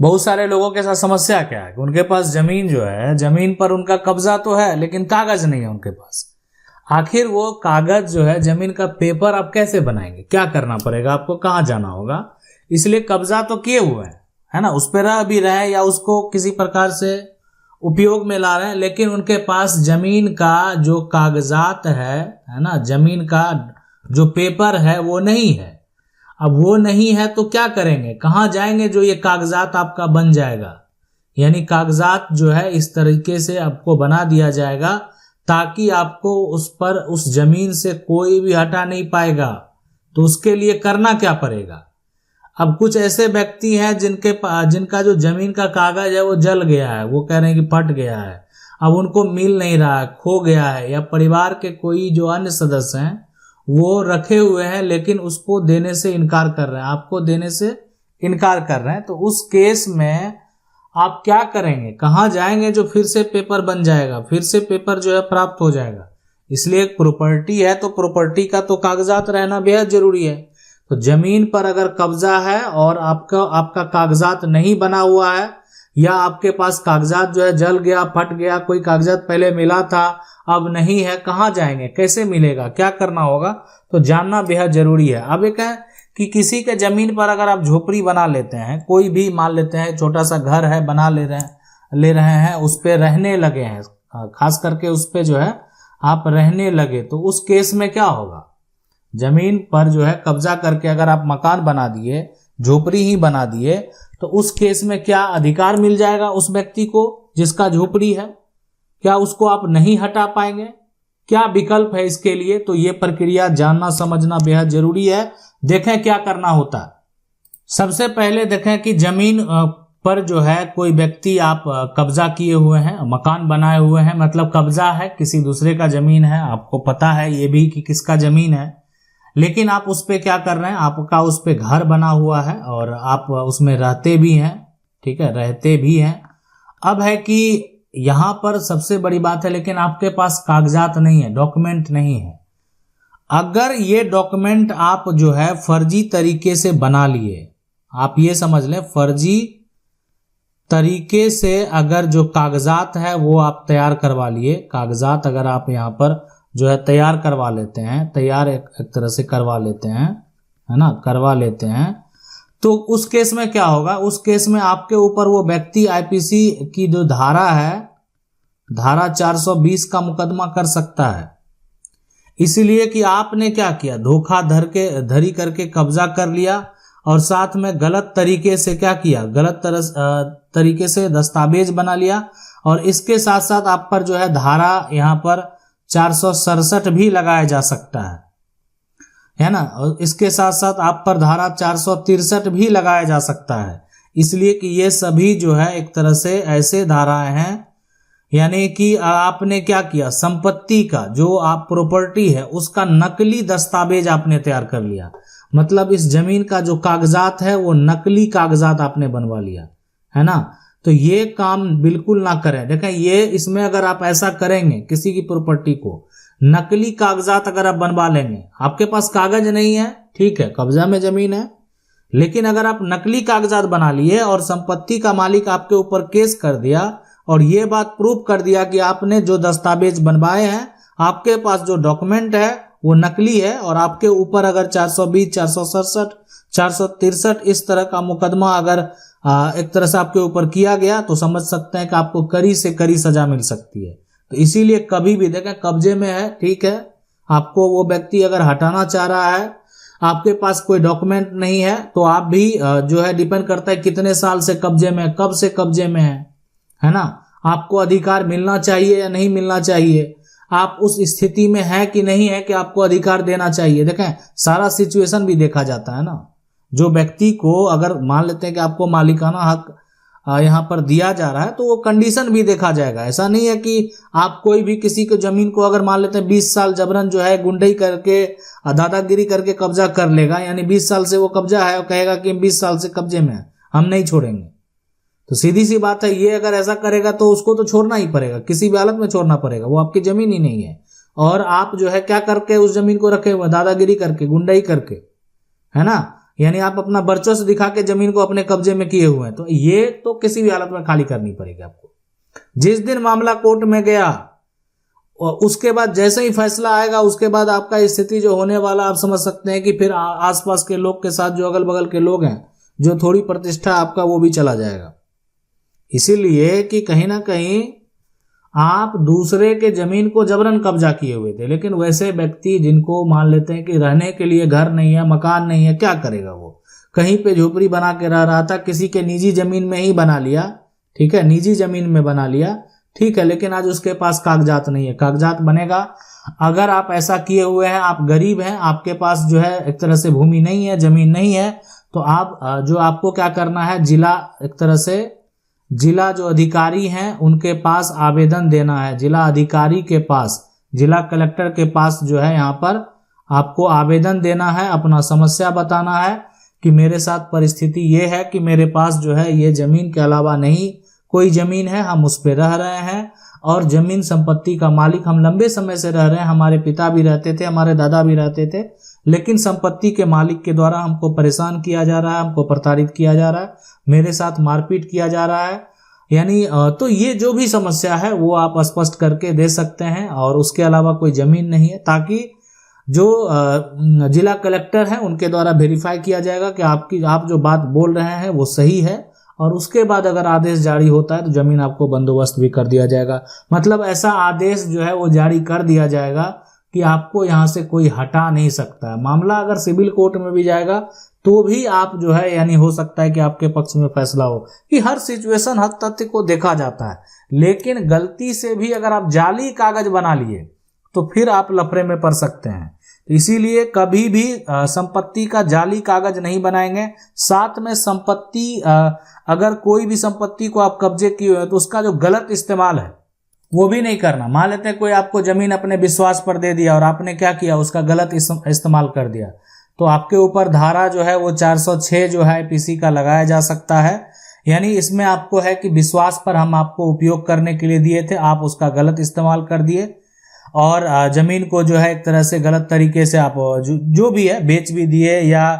बहुत सारे लोगों के साथ समस्या क्या है कि उनके पास जमीन जो है, जमीन पर उनका कब्जा तो है लेकिन कागज नहीं है उनके पास। आखिर वो कागज जो है, जमीन का पेपर आप कैसे बनाएंगे, क्या करना पड़ेगा आपको, कहाँ जाना होगा। इसलिए कब्जा तो किए हुए हैं, है ना, उस पर रह भी रहे हैं या उसको किसी प्रकार से उपयोग में ला रहे हैं, लेकिन उनके पास जमीन का जो कागजात है ना, जमीन का जो पेपर है वो नहीं है। अब वो नहीं है तो क्या करेंगे, कहाँ जाएंगे जो ये कागजात आपका बन जाएगा। यानी कागजात जो है इस तरीके से आपको बना दिया जाएगा ताकि आपको उस पर, उस जमीन से कोई भी हटा नहीं पाएगा। तो उसके लिए करना क्या पड़ेगा। अब कुछ ऐसे व्यक्ति हैं जिनका जो जमीन का कागज है वो जल गया है, वो कह रहे हैं कि फट गया है, अब उनको मिल नहीं रहा है, खो गया है, या परिवार के कोई जो अन्य सदस्य हैं वो रखे हुए हैं लेकिन उसको देने से इनकार कर रहे हैं, आपको देने से इनकार कर रहे हैं। तो उस केस में आप क्या करेंगे, कहाँ जाएंगे जो फिर से पेपर बन जाएगा, फिर से पेपर जो है प्राप्त हो जाएगा। इसलिए एक प्रॉपर्टी है तो प्रॉपर्टी का तो कागजात रहना बेहद जरूरी है। तो जमीन पर अगर कब्जा है और आपका कागजात नहीं बना हुआ है, या आपके पास कागजात जो है जल गया, फट गया, कोई कागजात पहले मिला था अब नहीं है, कहाँ जाएंगे, कैसे मिलेगा, क्या करना होगा, तो जानना बेहद जरूरी है। अब एक है कि किसी के जमीन पर अगर आप झोपड़ी बना लेते हैं, कोई भी मान लेते हैं छोटा सा घर है बना ले रहे हैं, उस पे रहने लगे हैं, खास करके उस पे जो है आप रहने लगे, तो उस केस में क्या होगा, जमीन पर जो है कब्जा करके अगर आप मकान बना दिए, झोपड़ी ही बना दिए, तो उस केस में क्या अधिकार मिल जाएगा उस व्यक्ति को जिसका झोपड़ी है, क्या उसको आप नहीं हटा पाएंगे, क्या विकल्प है इसके लिए। तो ये प्रक्रिया जानना समझना बेहद जरूरी है। देखें क्या करना होता है। सबसे पहले देखें कि जमीन पर जो है कोई व्यक्ति आप कब्जा किए हुए हैं, मकान बनाए हुए हैं, मतलब कब्जा है, किसी दूसरे का जमीन है, आपको पता है ये भी कि किसका जमीन है, लेकिन आप उस पे क्या कर रहे हैं, आपका उस पे घर बना हुआ है और आप उसमें रहते भी हैं, ठीक है, रहते भी हैं। अब है कि यहां पर सबसे बड़ी बात है, लेकिन आपके पास कागजात नहीं है, डॉक्यूमेंट नहीं है। अगर ये डॉक्यूमेंट आप जो है फर्जी तरीके से बना लिए, आप ये समझ लें फर्जी तरीके से अगर जो कागजात है वो आप तैयार करवा लिए, कागजात अगर आप यहाँ पर जो है तैयार करवा लेते हैं, तैयार एक तरह से करवा लेते हैं, है ना, करवा लेते हैं, तो उस केस में क्या होगा, उस केस में आपके ऊपर वो व्यक्ति आईपीसी की जो धारा है, धारा 420 का मुकदमा कर सकता है। इसलिए कि आपने क्या किया, धोखाधड़ी करके कब्जा कर लिया और साथ में गलत तरीके से क्या किया, गलत तरीके से दस्तावेज बना लिया, और इसके साथ साथ आप पर जो है धारा यहाँ पर 467 भी लगाया जा सकता है ना, और इसके साथ साथ आप पर धारा 463 भी लगाया जा सकता है। इसलिए कि ये सभी जो है एक तरह से ऐसे धाराएं हैं, यानी कि आपने क्या किया, संपत्ति का जो आप प्रॉपर्टी है उसका नकली दस्तावेज आपने तैयार कर लिया, मतलब इस जमीन का जो कागजात है वो नकली कागजात आपने बनवा लिया, है ना। तो ये काम बिल्कुल ना करें। देखें ये इसमें अगर आप ऐसा करेंगे, किसी की प्रॉपर्टी को नकली कागजात अगर आप बनवा लेंगे, आपके पास कागज नहीं है, ठीक है, कब्जा में जमीन है, लेकिन अगर आप नकली कागजात बना लिए और संपत्ति का मालिक आपके ऊपर केस कर दिया और ये बात प्रूफ कर दिया कि आपने जो दस्तावेज बनवाए हैं, आपके पास जो डॉक्यूमेंट है वो नकली है, और आपके ऊपर अगर 420, 467, 463 इस तरह का मुकदमा अगर एक तरह से आपके ऊपर किया गया, तो समझ सकते हैं कि आपको कड़ी से कड़ी सजा मिल सकती है। तो इसीलिए कभी भी देखें कब्जे में है, ठीक है, आपको वो व्यक्ति अगर हटाना चाह रहा है, आपके पास कोई डॉक्यूमेंट नहीं है, तो आप भी जो है डिपेंड करता है कितने साल से कब्जे में, कब से कब्जे में है ना, आपको अधिकार मिलना चाहिए या नहीं मिलना चाहिए, आप उस स्थिति में है कि नहीं है कि आपको अधिकार देना चाहिए। देखें सारा सिचुएशन भी देखा जाता है ना। जो व्यक्ति को अगर मान लेते हैं कि आपको मालिकाना हक यहाँ पर दिया जा रहा है, तो वो कंडीशन भी देखा जाएगा। ऐसा नहीं है कि आप कोई भी किसी को जमीन को अगर मान लेते हैं 20 साल जबरन जो है गुंडई करके, दादागिरी करके कब्जा कर लेगा, यानी 20 साल से वो कब्जा है और कहेगा कि 20 साल से कब्जे में है, हम नहीं छोड़ेंगे, तो सीधी सी बात है, ये अगर ऐसा करेगा तो उसको तो छोड़ना ही पड़ेगा, किसी भी हालत में छोड़ना पड़ेगा, वो आपकी जमीन ही नहीं है। और आप जो है क्या करके उस जमीन को रखे हुए, दादागिरी करके, गुंडाई करके, है ना। यानी आप अपना वर्चस्व दिखा के जमीन को अपने कब्जे में किए हुए हैं, तो ये तो किसी भी हालत में खाली करनी पड़ेगी आपको। जिस दिन मामला कोर्ट में गया और उसके बाद जैसे ही फैसला आएगा उसके बाद आपका स्थिति जो होने वाला आप समझ सकते हैं कि फिर आसपास के लोग के साथ जो अगल बगल के लोग हैं, जो थोड़ी प्रतिष्ठा आपका वो भी चला जाएगा। इसीलिए कि कहीं ना कहीं आप दूसरे के जमीन को जबरन कब्जा किए हुए थे, लेकिन वैसे व्यक्ति जिनको मान लेते हैं कि रहने के लिए घर नहीं है, मकान नहीं है, क्या करेगा वो? कहीं पे झोपड़ी बना के रह रहा था, किसी के निजी जमीन में ही बना लिया, ठीक है, निजी जमीन में बना लिया, ठीक है, लेकिन आज उसके पास कागजात नहीं है। कागजात बनेगा अगर आप ऐसा किए हुए हैं, आप गरीब हैं, आपके पास जो है एक तरह से भूमि नहीं है, जमीन नहीं है, तो आप जो आपको क्या करना है, जिला एक तरह से जिला जो अधिकारी हैं उनके पास आवेदन देना है। जिला अधिकारी के पास, जिला कलेक्टर के पास जो है यहाँ पर आपको आवेदन देना है, अपना समस्या बताना है कि मेरे साथ परिस्थिति ये है कि मेरे पास जो है ये जमीन के अलावा नहीं कोई जमीन है, हम उस पर रह रहे हैं और जमीन संपत्ति का मालिक हम लंबे समय से रह रहे हैं, हमारे पिता भी रहते थे, हमारे दादा भी रहते थे, लेकिन संपत्ति के मालिक के द्वारा हमको परेशान किया जा रहा है, हमको प्रताड़ित किया जा रहा है, मेरे साथ मारपीट किया जा रहा है। यानी तो ये जो भी समस्या है वो आप स्पष्ट करके दे सकते हैं और उसके अलावा कोई जमीन नहीं है, ताकि जो जिला कलेक्टर हैं उनके द्वारा वेरीफाई किया जाएगा कि आप जो बात बोल रहे हैं वो सही है, और उसके बाद अगर आदेश जारी होता है तो जमीन आपको बंदोबस्त भी कर दिया जाएगा। मतलब ऐसा आदेश जो है वो जारी कर दिया जाएगा कि आपको यहाँ से कोई हटा नहीं सकता है। मामला अगर सिविल कोर्ट में भी जाएगा तो भी आप जो है यानी हो सकता है कि आपके पक्ष में फैसला हो, कि हर सिचुएशन हर तथ्य को देखा जाता है। लेकिन गलती से भी अगर आप जाली कागज बना लिए तो फिर आप लफड़े में पड़ सकते हैं। तो इसीलिए कभी भी संपत्ति का जाली कागज नहीं बनाएंगे। साथ में संपत्ति अगर कोई भी संपत्ति को आप कब्जे किए हुए हैं तो उसका जो गलत इस्तेमाल है वो भी नहीं करना। मान लेते हैं कोई आपको जमीन अपने विश्वास पर दे दिया और आपने क्या किया, उसका गलत इस्तेमाल कर दिया, तो आपके ऊपर धारा जो है वो 406 जो है आईपीसी का लगाया जा सकता है। यानी इसमें आपको है कि विश्वास पर हम आपको उपयोग करने के लिए दिए थे, आप उसका गलत इस्तेमाल कर दिए और जमीन को जो है एक तरह से गलत तरीके से आप जो भी है बेच भी दिए या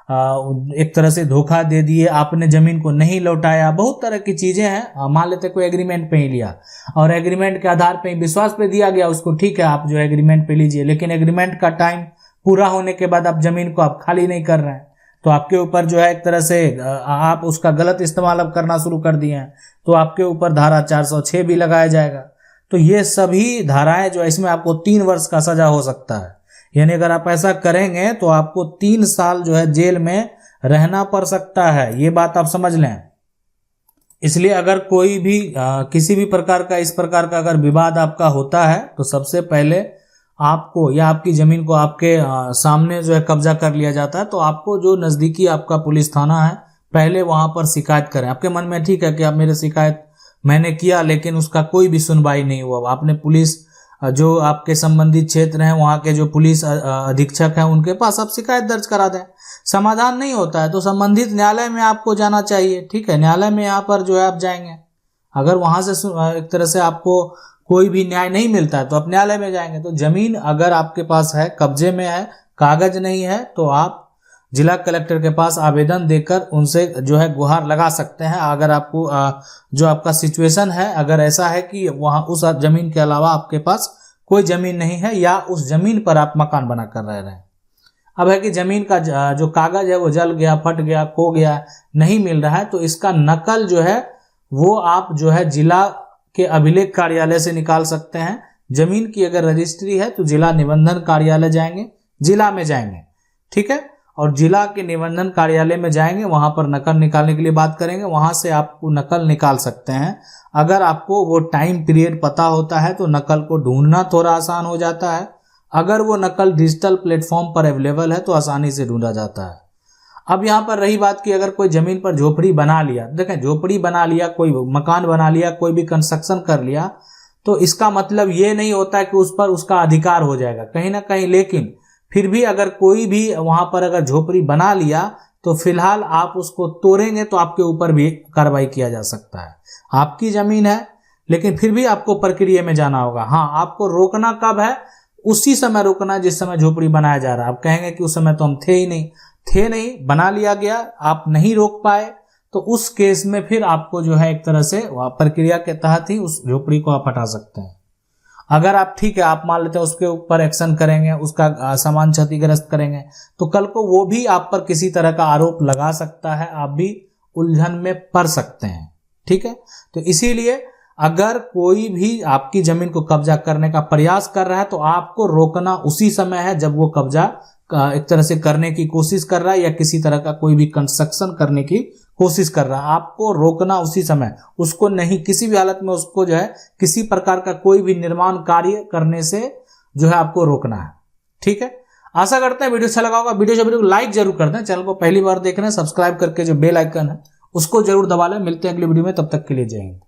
एक तरह से धोखा दे दिए, आपने जमीन को नहीं लौटाया, बहुत तरह की चीजें हैं। मान लेते कोई एग्रीमेंट पे ही लिया और एग्रीमेंट के आधार पे विश्वास पे दिया गया उसको, ठीक है आप जो एग्रीमेंट पे लीजिए, लेकिन एग्रीमेंट का टाइम पूरा होने के बाद आप जमीन को आप खाली नहीं कर रहे हैं, तो आपके ऊपर जो है एक तरह से आप उसका गलत इस्तेमाल अब करना शुरू कर दिए हैं, तो आपके ऊपर धारा 406 भी लगाया जाएगा। तो ये सभी धाराएं जो है इसमें आपको 3 वर्ष का सजा हो सकता है। यानी अगर आप ऐसा करेंगे तो आपको 3 साल जो है जेल में रहना पड़ सकता है, ये बात आप समझ लें। इसलिए अगर कोई भी किसी भी प्रकार का इस प्रकार का अगर विवाद आपका होता है तो सबसे पहले आपको या आपकी जमीन को आपके सामने जो है कब्जा कर लिया जाता है, तो आपको जो नजदीकी आपका पुलिस थाना है पहले वहां पर शिकायत करें। आपके मन में ठीक है कि आप मेरे शिकायत मैंने किया लेकिन उसका कोई भी सुनवाई नहीं हुआ, आपने पुलिस जो आपके संबंधित क्षेत्र हैं वहां के जो पुलिस अधीक्षक हैं उनके पास आप शिकायत दर्ज करा दें। समाधान नहीं होता है तो संबंधित न्यायालय में आपको जाना चाहिए, ठीक है, न्यायालय में यहाँ पर जो है आप जाएंगे। अगर वहां से एक तरह से आपको कोई भी न्याय नहीं मिलता है तो आप न्यायालय में जाएंगे। तो जमीन अगर आपके पास है, कब्जे में है, कागज नहीं है, तो आप जिला कलेक्टर के पास आवेदन देकर उनसे जो है गुहार लगा सकते हैं। अगर आपको जो आपका सिचुएशन है अगर ऐसा है कि वहां उस जमीन के अलावा आपके पास कोई जमीन नहीं है या उस जमीन पर आप मकान बना कर रह रहे हैं, अब है कि जमीन का जो कागज है वो जल गया, फट गया, खो गया, नहीं मिल रहा है, तो इसका नकल जो है वो आप जो है जिला के अभिलेख कार्यालय से निकाल सकते हैं। जमीन की अगर रजिस्ट्री है तो जिला निबंधन कार्यालय जाएंगे, जिला में जाएंगे, ठीक है, और जिला के निबंधन कार्यालय में जाएंगे, वहां पर नकल निकालने के लिए बात करेंगे, वहां से आपको नकल निकाल सकते हैं। अगर आपको वो टाइम पीरियड पता होता है तो नकल को ढूंढना थोड़ा आसान हो जाता है। अगर वो नकल डिजिटल प्लेटफॉर्म पर अवेलेबल है तो आसानी से ढूंढा जाता है। अब यहाँ पर रही बात कि अगर कोई जमीन पर झोपड़ी बना लिया, देखें झोपड़ी बना लिया, कोई मकान बना लिया, कोई भी कंस्ट्रक्शन कर लिया, तो इसका मतलब ये नहीं होता कि उस पर उसका अधिकार हो जाएगा कहीं ना कहीं। लेकिन फिर भी अगर कोई भी वहां पर अगर झोपड़ी बना लिया तो फिलहाल आप उसको तोड़ेंगे तो आपके ऊपर भी कार्रवाई किया जा सकता है। आपकी जमीन है लेकिन फिर भी आपको प्रक्रिया में जाना होगा। हाँ, आपको रोकना कब है, उसी समय रोकना जिस समय झोपड़ी बनाया जा रहा है। आप कहेंगे कि उस समय तो हम थे ही नहीं, थे नहीं, बना लिया गया, आप नहीं रोक पाए, तो उस केस में फिर आपको जो है एक तरह से प्रक्रिया के तहत ही उस झोपड़ी को आप हटा सकते हैं। अगर आप ठीक है, आप मान लेते हैं उसके ऊपर एक्शन करेंगे, उसका सामान क्षतिग्रस्त करेंगे, तो कल को वो भी आप पर किसी तरह का आरोप लगा सकता है, आप भी उलझन में पड़ सकते हैं। ठीक है, तो इसीलिए अगर कोई भी आपकी जमीन को कब्जा करने का प्रयास कर रहा है तो आपको रोकना उसी समय है जब वो कब्जा एक तरह से करने की कोशिश कर रहा है या किसी तरह का कोई भी कंस्ट्रक्शन करने की कोशिश कर रहा है, आपको रोकना उसी समय, उसको नहीं, किसी भी हालत में उसको जो है किसी प्रकार का कोई भी निर्माण कार्य करने से जो है आपको रोकना है। ठीक है, आशा करते हैं वीडियो अच्छा लगा होगा। वीडियो को लाइक जरूर कर दें, चैनल को पहली बार देख रहे हैं सब्सक्राइब करके जो बेल आइकन है उसको जरूर दबा लें। मिलते हैं अगली वीडियो में, तब तक के लिए जय हिंद।